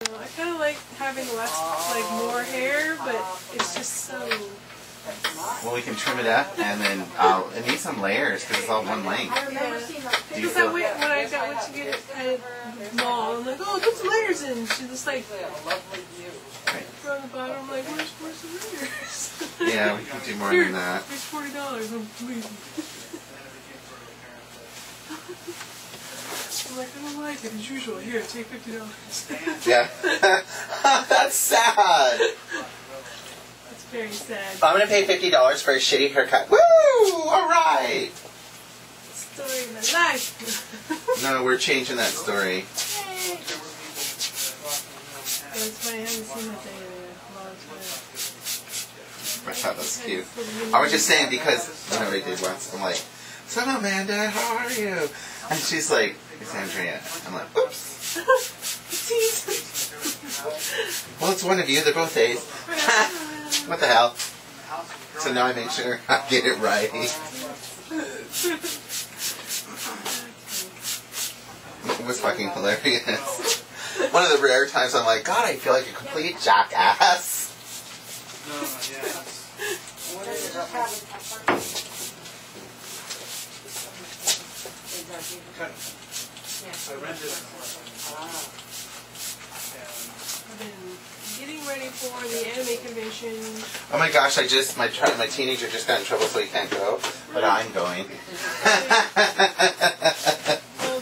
I kind of like having less, like more hair, but it's just so... Well, we can trim it up, and then it needs some layers because it's all one length. Yeah. Because that way, when I got what you get at the mall, I'm like, oh, put some layers in. She's just like, from the bottom, I'm like, where's the layers? Yeah, we can do more than that. Here's $40. Oh, please. I'm like, I don't like it as usual. Here, take $50. Yeah. That's sad. That's very sad. I'm going to pay $50 for a shitty haircut. Woo! Alright! Story of my life. No, we're changing that story. That's why I haven't seen that thing in a long time. I thought that was cute. I was just saying because, you know, I did once. I'm like, so Amanda, how are you? And she's like, it's Andrea. I'm like, oops. Well, it's one of you. They're both A's. What the hell? So now I make sure I get it right. It was fucking hilarious. One of the rare times I'm like, God, I feel like a complete jackass. I've been getting ready for the anime convention. Oh my gosh, my teenager just got in trouble so he can't go, but I'm going. Well,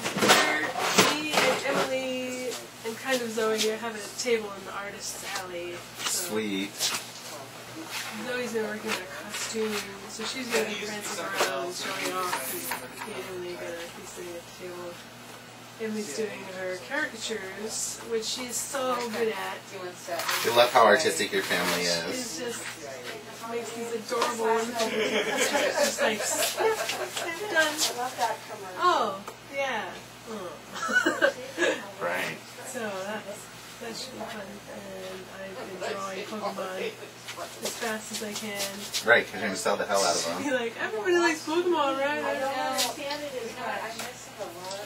me and Emily and kind of Zoe are having a table in the artist's alley. So Sweet. Zoe's been working on a costume, so she's going to be prancing around and showing off. And me and Emily are going to be sitting at the table. Emily's doing her caricatures, which she's so good at. I love how artistic your family is. She just makes these adorable, wonderful caricatures. Just like, snap, done. Oh, yeah. Oh. Right. So that should be fun. And I've been drawing Pokemon as fast as I can. Right, because you're going to sell the hell out of them. Be like, everybody likes Pokemon, right? I don't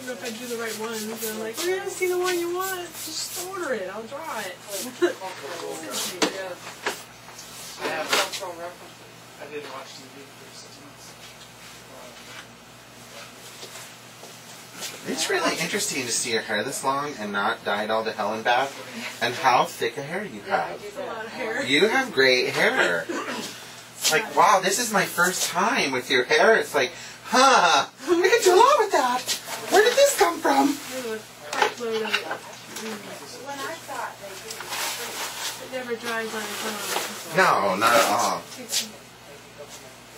know if I do the right ones. And I'm like, we haven't seen the one you want. Just order it. I'll draw it. I didn't watch TV for 6 months. It's really interesting to see your hair this long and not dyed all to hell and back, and how thick a hair you have. It's a lot of hair. You have great hair. It's like, wow, this is my first time with your hair. It's like, huh, I can do a lot with that. Where did this come from? There's a cartload of it. It never dries on its own. No, not at all.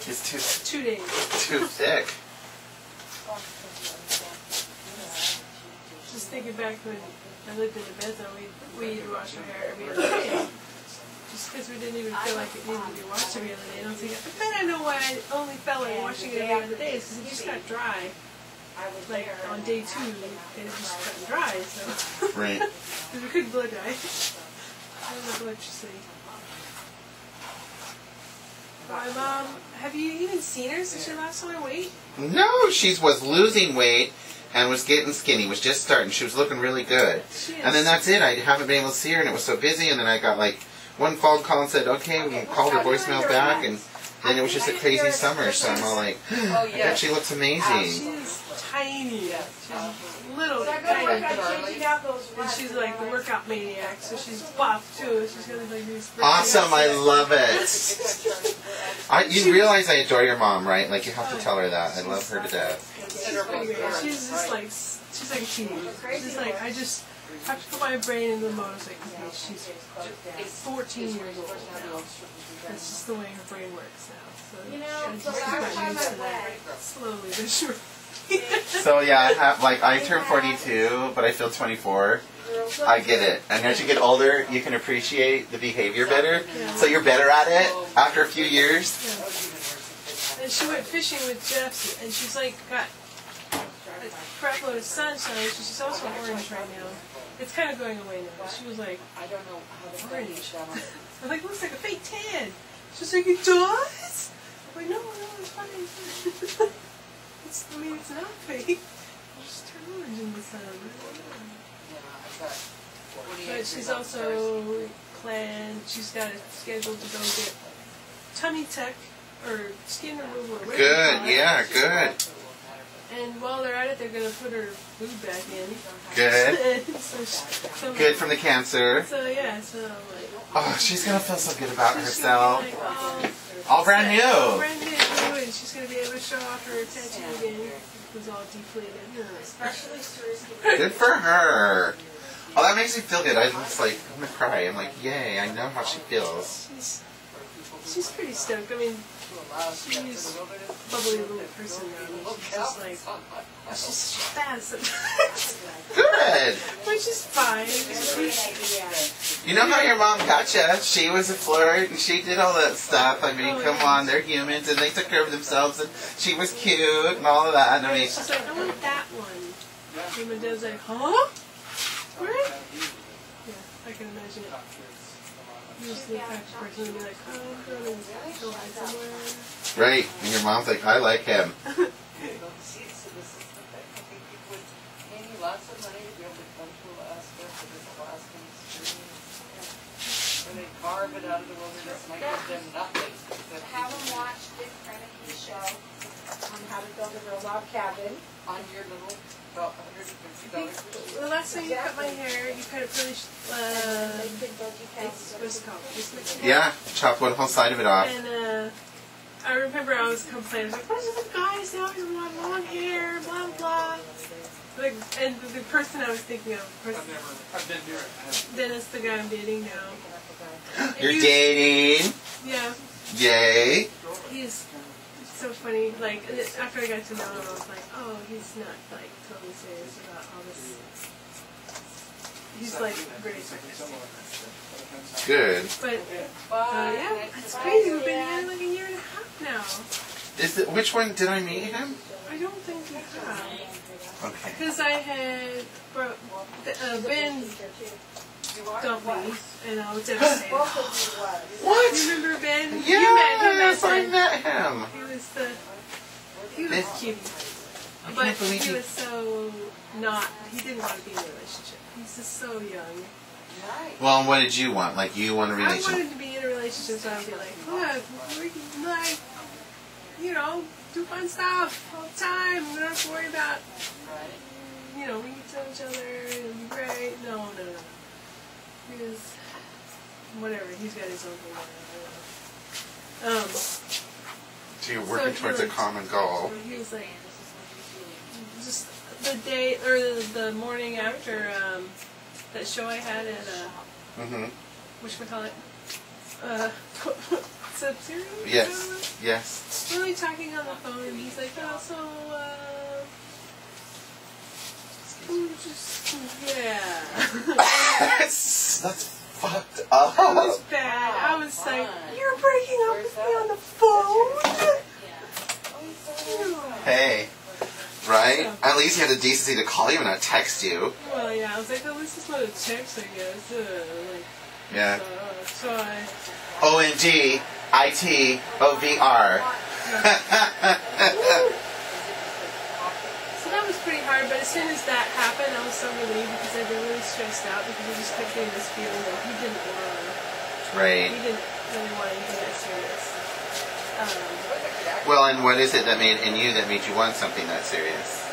It's 2 days. too thick. Just thinking back when I lived in the Bethel, we'd wash our hair every other day. Just because we didn't even feel like it needed to be washed every other day. And I was like, but then I know why I only felt like washing it every other day. Is because it just got dry. Like on day 2, it just got dry. So. Right. Because we couldn't blow dry. I don't have electricity. My mom, have you even seen her since she lost all her weight? No, she was losing weight and was getting skinny, was just starting. She was looking really good. And then that's it. I haven't been able to see her, and it was so busy. And then I got like one phone call and said, okay, we called her voicemail back, and then it was just a crazy summer. So I'm all like, and she looks amazing. She's tiny. She's little, tiny. And she's like the workout maniac, so she's buff too. She's gonna like these. Awesome, I love it. You realize I adore your mom, right? Like, you have to tell her that. I love her to death. She's just like, she's like a teenager. She's like, I just have to put my brain in the motorcycle. She's 14 years old now. That's just the way her brain works now. So I just got used to that slowly but surely. So yeah, I turned 42, but I feel 24. I get it. And as you get older, you can appreciate the behavior better. So you're better at it after a few years. And she went fishing with Jeff, and she's like got a crap load of sunshine. She's also orange right now. It's kind of going away now. She was like, orange. I was like, looks like a fake tan. She's like, it does? I'm like, no, it's fine. I mean, it's not fake. Just turn orange in the sun. But she's also planned, she's got it scheduled to go get tummy tuck or skin removal. Or whatever you Good, call it. yeah, good. And while they're at it, they're going to put her food back in. Good. so Good from the cancer. So yeah, so like. Oh, she's gonna feel so good about herself. Like, All brand new. All brand new, and she's going to be able to show off her tattoo again. It was all deflated. Good for her. Oh, that makes me feel good. I'm just like, I'm gonna cry. I'm like, yay, I know how she feels. She's pretty stoked. I mean, she's a bubbly little person now. She's just like, she's fast. Good. Which is fine. You know how your mom gotcha? She was a flirt and she did all that stuff. I mean, come on, they're humans and they took care of themselves and she was cute and all of that. I mean, she's like, I want that one. And my dad's like, huh? What? Yeah, I can imagine it. He's the type of person to be like, oh, I'm going to go hide somewhere. right. And your mom's like, I like him. Lots of money to be able to come to Alaska for this Alaskan stream. Where they carve it out of the wilderness and I give them nothing. Have them watch Dick Krenicke's show on how to build a real log cabin. On your little $150. The last time you cut my hair, you cut it really, what's it called? Yeah, chop one whole side of it off. And I remember I was complaining, like, why do the guys they always want long hair, blah, blah. Like, and the person I was thinking of, I've been here. Dennis, the guy I'm dating now. You're dating? Yeah. Yay. He's so funny. Like, after I got to know him, I was like, oh, he's not, like, totally serious about all this. He's, like, very sarcastic. Good. But, yeah, it's crazy. We've been together like a year and a half now. Is it, which one did I meet him? I don't think we have. Okay. Because I had Ben dumped me, and I was devastated. What? You remember Ben? Yes, I met him. He was cute. But he was so not, he didn't want to be in a relationship. He's just so young. Well, and what did you want? Like, you want a I relationship? wanted to be in a relationship, so I would be like, look, we can, like, you know, do fun stuff all the time. We don't have to worry about, you know, we can tell each other, it'll be great. No. Because, whatever, he's got his own thing going on. So you're working towards a common goal. So he was like, just the day, or the morning after that show I had at, whatchamacallit, Sub-Zero? Yes, yes. We were talking on the phone, and he's like, oh, so, yeah. That's fucked up. It was bad. I was like, you're breaking up with me on the phone? Hey, right? At least you had the decency to call you and not text you. Well, yeah, I was like, oh, this is not a text, I guess. Yeah. So I... OMG, ITOVR. So that was pretty hard, but as soon as that happened, I was so relieved because I'd been really stressed out because I just kept getting this feeling that he didn't Right. really want anything that serious. Well, and what is it that made in you that made you want something that serious?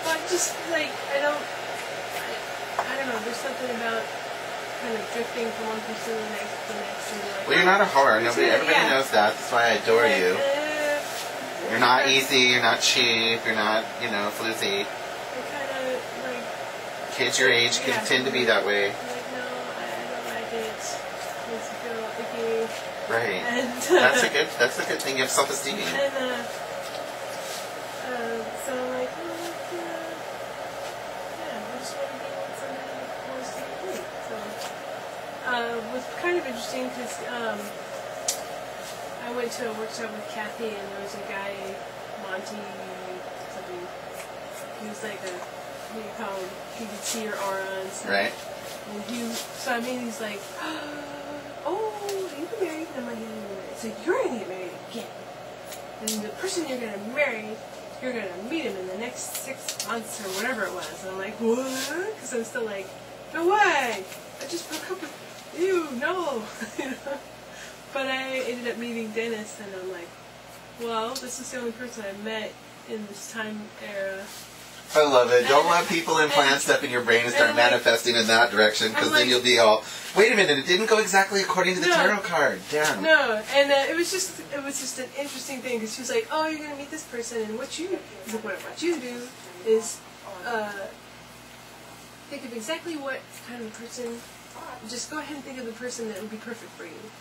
Well, just like, I don't know, there's something about kind of drifting from one person to the next. And like, Well, you're not a whore. Everybody knows that. That's why I adore you. You're not easy. You're not cheap. You're not, floozy. I kind of, like... Kids your age can tend to be that way. I'm like, no, I don't like it. It makes me feel icky. Right. And, that's a good thing. You have self-esteem. And, so I'm like, I just want to be with somebody who wants to complete. So, it was kind of interesting because, I went to a workshop with Kathy and there was a guy, Monty, something, he was like what do you call him, he could see your aura and stuff. Right. And he's like, oh, are you married? And I'm like, yeah, I'm married. So you're going to get married again. And the person you're going to marry, you're going to meet him in the next 6 months or whatever it was. And I'm like, what? Because I'm still like no way. I just broke up with you. No. You know? But I ended up meeting Dennis, and I'm like, well, this is the only person I met in this time era. I love it. Don't let people implant stuff in your brain and start manifesting in that direction, because then you'll be all, wait a minute, it didn't go exactly according to the tarot card. Damn. No, and it was just an interesting thing, because she was like, oh, you're going to meet this person, and what you do is think of exactly what kind of person, just go ahead and think of the person that would be perfect for you.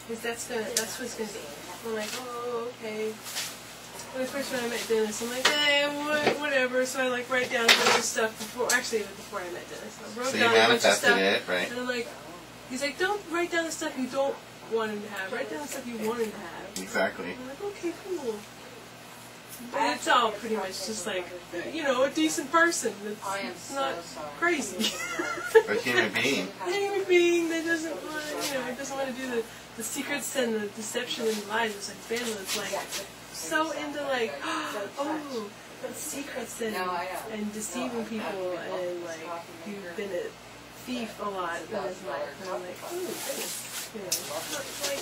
Because that's what it's going to be. I'm like, oh, okay. When the first time I met Dennis, I'm like, whatever. So I like write down a bunch of stuff before I met Dennis. I wrote down a bunch of stuff, it, right? And I'm like, he's like, don't write down the stuff you don't want him to have. Write down the stuff you want him to have. Exactly. I'm like, okay, cool. But it's all pretty much just like, you know, a decent person that's not crazy. A human being. A human being that doesn't want to do the secrets and the deception and the lies. It's like Ben was like so into like, oh, secrets and deceiving people, and like you've been a thief a lot in his life. And I'm like, oh, goodness, you know, it's not good.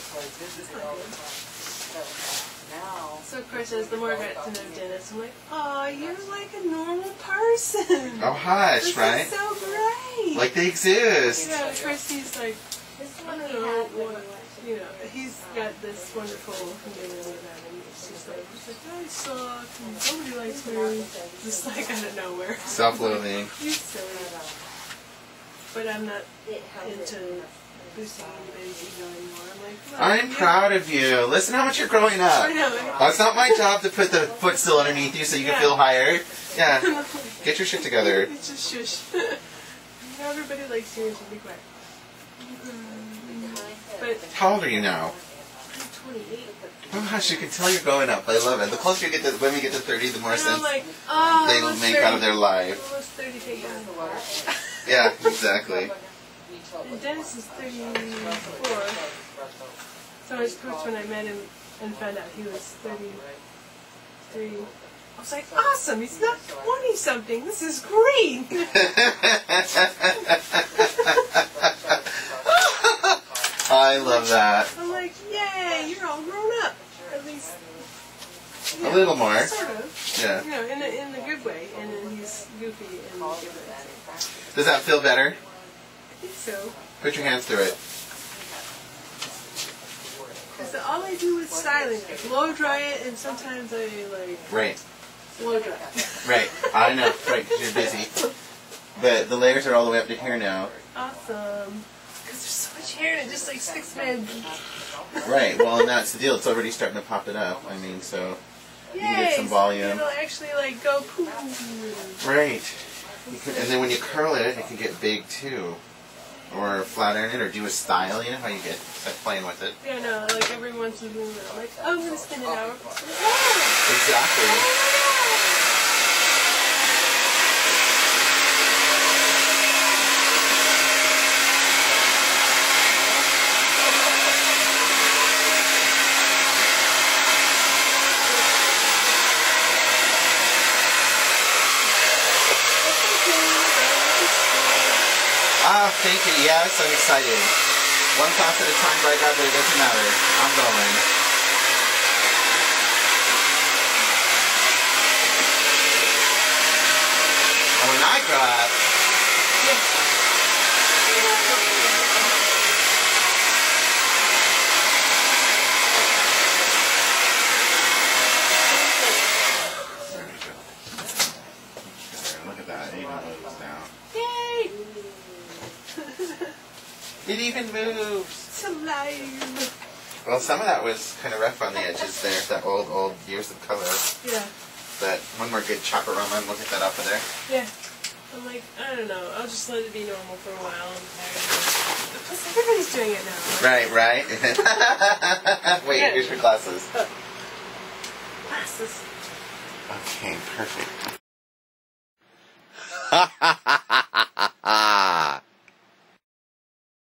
So of course, as the more I got to know Dennis, I'm like, oh, you're like a normal person. Oh, hush, this right? Is so great. Like they exist. You know, of course he's like, I don't know what, you know, he's got this wonderful thing about him. He's like, I suck, and nobody likes me. Just like out of nowhere. Self-loathing. He's silly. But I'm not into boosting anybody's ego anymore. I'm like, well, I'm proud of you. Listen how much you're growing up. I know. Oh, it's not my job to put the footstool underneath you so you can feel higher. Yeah. Get your shit together. It's just shush. Now everybody likes you, so be quiet. But How old are you now? I'm 28. Oh gosh, you can tell you're growing up. I love it. The closer you get to, when we get to 30, the more And sense I'm like, oh, they will make out of their life. Almost 30 take on. Yeah, exactly. And Dennis is 34. So I was coached when I met him and found out he was 33. I was like, awesome, he's not 20-something. This is great. I love that. I'm like, yay, you're all grown up. At least. A little more. Sort of. Yeah. You know, in the good way. And then he's goofy in the good way. Does that feel better? I think so. Put your hands through it. Because all I do is styling. I blow dry it, and sometimes I like Right. blow dry. Right. I know. Right, because you're busy. But the layers are all the way up to here now. Awesome. Because there's so much hair, and it just like sticks my head. Right. Well, and that's the deal. It's already starting to pop it up. I mean, so you can get some volume. It'll actually like go poof. Right. And then when you curl it, it can get big too. Or flat iron it, or do a style, you know how you get like playing with it. Yeah, no, like every once in a while, I'm like, oh, I'm going to spin it out. Exactly. Thank you. Yes, I'm excited. One class at a time, by God, but it doesn't matter. I'm going. And when I grow up, look at that. It even moves now. Yay! It even moves. It's alive. Well, some of that was kind of rough on the edges there, that old years of color. Yeah. But one more good chop around and we'll get that off of there. Yeah. I'm like, I don't know. I'll just let it be normal for a while. I'm tired. Plus, everybody's doing it now. Right. Wait, here's your glasses. Glasses. Okay, perfect.